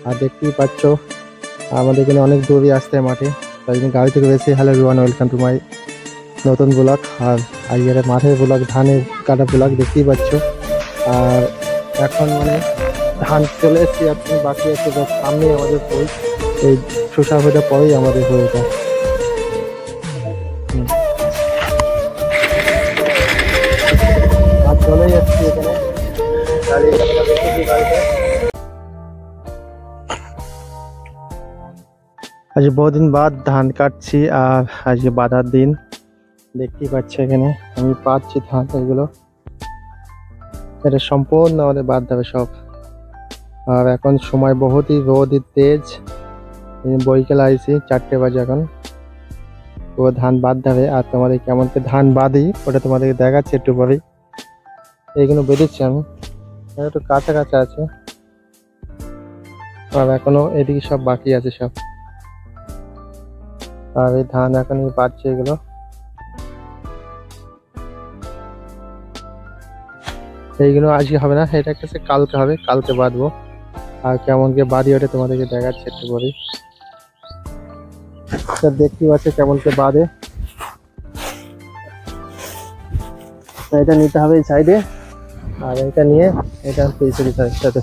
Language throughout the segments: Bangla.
আর দেখতেই পাচ্ছ আমাদের এখানে অনেক দূরে আসতে হয় মাঠে, তাই জন্য গাড়ি থেকে বেশি। Hello everyone, welcome to my নতুন ব্লগ। আর আজকের মাঠের ব্লগ, ধানের কাটা ব্লগ দেখতেই পাচ্ছ। আর এখন মানে ধান চলে এসেছি, আর বাকি আছে সামনে আমাদের বই, এই শোষা হয়ে পরেই আমাদের হয়ে যায়। আর চলে যাচ্ছি এখানে গাড়িতে। আজ বহুদিন বাদ ধান কাটছি, আর আজকে বাধার দিন দেখতেই পাচ্ছি। এখানে আমি পাচ্ছি ধান, এগুলো এটা সম্পূর্ণ আমাদের বাদ দেবে সব। আর এখন সময় বহুতই রোদই তেজ, বৈকাল আইসি 4টে বাজে, এখন ও ধান বাদ দেবে। আর তোমাদের কেমন ধান বাদি ওটা তোমাদেরকে দেখাচ্ছি একটু পরেই। এইগুলো বেরোচ্ছি আমি, একটু কাঁচা কাঁচা আছে, আর এখনো এদিকে সব বাকি আছে সব। আর এই ধান এখনই বাড়ছে, এগুলো এইগুলো আজকে হবে না, এটা কাছে কালকে হবে, কালকে বাঁধবো। আর কেমন কে বাঁধি ওটা তোমাদেরকে দেখাচ্ছি একটু পরেই। দেখতে পাচ্ছি কেমন কে বাঁধে। এটা নিতে হবে এই সাইডে, আর এটা নিয়ে এটা পেয়েছে দিতে হবে সাথে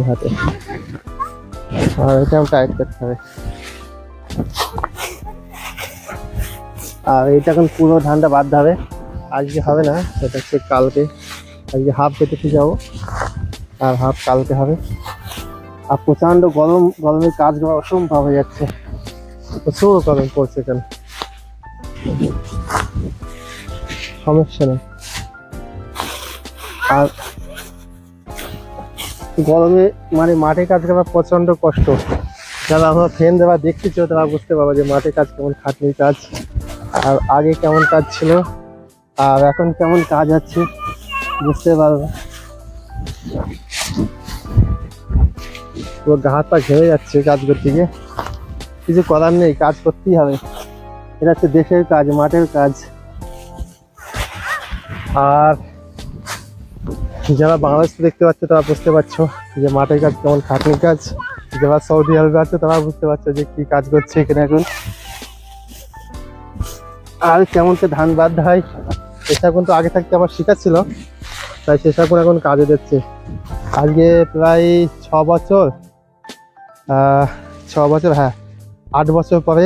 হাতে, আর এটা টাইট করতে হবে। আর এটা এখন পুরো ধানটা বাঁধতে হবে, আজকে হবে না, সেটা হচ্ছে কালকে। আজকে হাফ কেটে যাবো, আর হাফ কালকে হবে। আর প্রচন্ড গরম, গরমের কাজ করা অসম্ভব হয়ে যাচ্ছে, প্রচুর গরম পড়ছে। কেন সমস্যা নেই, আর গরমে মানে মাঠে কাজ করা প্রচন্ড কষ্ট। যারা আমরা ফ্যান দেওয়া দেখতেছ তারা বুঝতে পারবো যে মাঠে কাজ কেমন খাটনির কাজ, আর আগে কেমন কাজ ছিল আর এখন কেমন কাজ হচ্ছে বুঝতে পারবো। পুরো গা হাত পা ঘেমে যাচ্ছে কাজ করতে গিয়ে, কিছু করার নেই, কাজ করতেই হবে। এটা হচ্ছে দেশের কাজ, মাঠের কাজ। আর যারা বাংলাদেশ দেখতে পাচ্ছ তারা বুঝতে পারছো যে মাঠের কাজ কেমন খাটনির কাজ। যারা সৌদি আরবে আছে তারা বুঝতে পারছো যে কি কাজ করছে এখানে এখন। আর কেমন কে ধান বাঁধতে হয় সেসব তো আগে থাকতে আমার শেখা ছিল, তাই সেসব এখন কাজে দিচ্ছে। আজকে প্রায় 6 বছর, হ্যাঁ 8 বছর পরে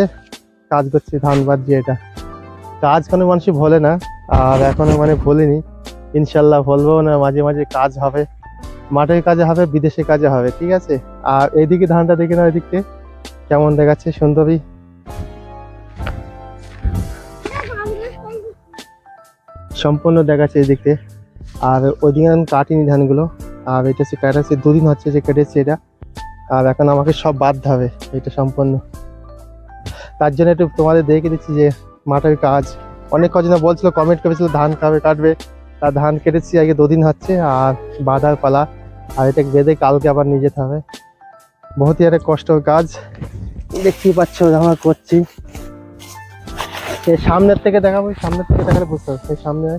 কাজ করছি ধান বাদ দিয়ে। এটা কাজ কোনো মানুষই ভোলে না, আর এখনো মানে ভুলিনি, ইনশাল্লাহ বলবো না। মাঝে মাঝে কাজ হবে, মাঠের কাজে হবে, বিদেশে কাজে হবে, ঠিক আছে। আর এইদিকে ধানটা দেখে না, ওইদিকে কেমন দেখাচ্ছে সুন্দরী, সম্পূর্ণ দেখাচ্ছে এইদিকে। আর ওইদিকে আমি কাটিনি ধানগুলো, আর এটা হচ্ছে কাটাচ্ছে 2 দিন হচ্ছে যে কেটেছে এটা। আর এখন আমাকে সব বাঁধতে হবে এটা সম্পূর্ণ, তার জন্য একটু তোমাদের দেখে দিচ্ছি যে মাঠের কাজ। অনেক কজনে বলছিল, কমেন্ট করেছিল ধান কবে কাটবে, তার ধান কেটেছি আগে 2 দিন হচ্ছে, আর বাঁধার পালা। আর এটা বেঁধে কালকে আবার নিয়ে যেতে হবে। বহুতই একটা কষ্টের কাজ, দেখতেই পাচ্ছ আমরা করছি। সামনের থেকে দেখাবো, সামনের থেকে দেখালে বুঝতে পারছি। সামনে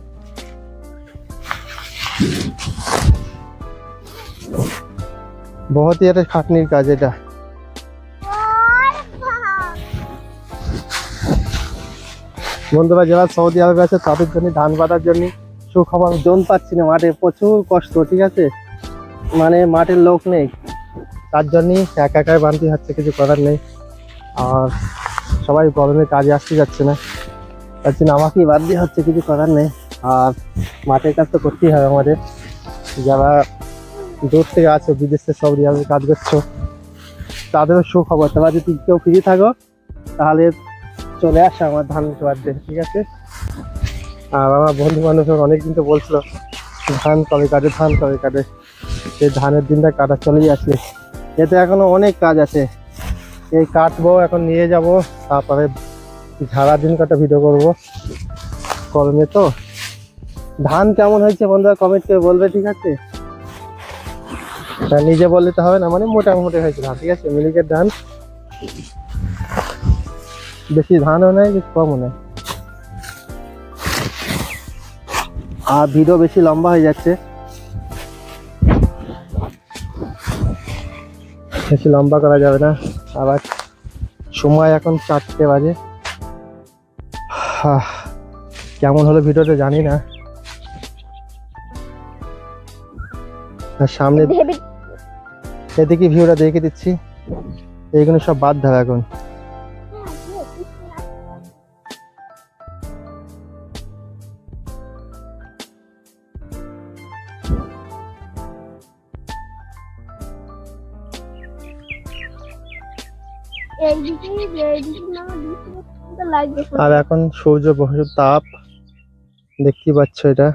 বহুতই একটা খাটনির কাজ এটা। বন্ধুরা যারা সৌদি আরবে আছে তাদের জন্য ধান বাঁধার জন্য সুখবর, জোন পাচ্ছি না, মাঠে প্রচুর কষ্ট, ঠিক আছে। মানে মাঠের লোক নেই, তার জন্যই একা একাই বাঁধতে হচ্ছে, কিছু করার নেই। আর সবাই গরমে কাজে আসতে যাচ্ছে না, তার জন্য আমাকেই বাদ দিয়ে হচ্ছে, কিছু করার নেই। আর মাঠের কাজ তো করতেই হবে আমাদের। যারা দূর থেকে আছো, বিদেশে সৌদি আরবে কাজ করছো, তাদেরও সুখবর। তোমরা যদি কেউ ফ্রি থাকো তাহলে চলে আসো আমার ধান বাঁধতে, ঠিক আছে। আর আমার বন্ধু বান্ধব অনেকদিন তো বলছিল ধান কবে কাটে, ধান কবে কাটে। সেই ধানের দিনটা কাটা চলেই আসে। এতে এখনো অনেক কাজ আছে, এই কাটবো, এখন নিয়ে যাব, তারপরে ঝাড়া দিন কাটা ভিডিও করবো। গরমে তো ধান কেমন হয়েছে বন্ধুরা কমেন্ট করে বলবে, ঠিক আছে। নিজে বললে তো হবে না, মানে মোটামুটি হয়েছে ধান, ঠিক আছে। মিনিকেট ধান, বেশি ধানও নেই, বেশি কমও নেই। আর ভিডিও বেশি লম্বা হয়ে যাচ্ছে। বেশি লম্বা করা যাবে না। আবার সময় এখন 4টে বাজে। কেমন হলো ভিডিওটা জানি না। আর সামনে এদিকে ভিউটা দেখে দিচ্ছি, এইগুলো সব বাদ দেবে এখন। আর এখন সূর্য প্রচুর তাপ, দেখতে পাচ্ছ এটা।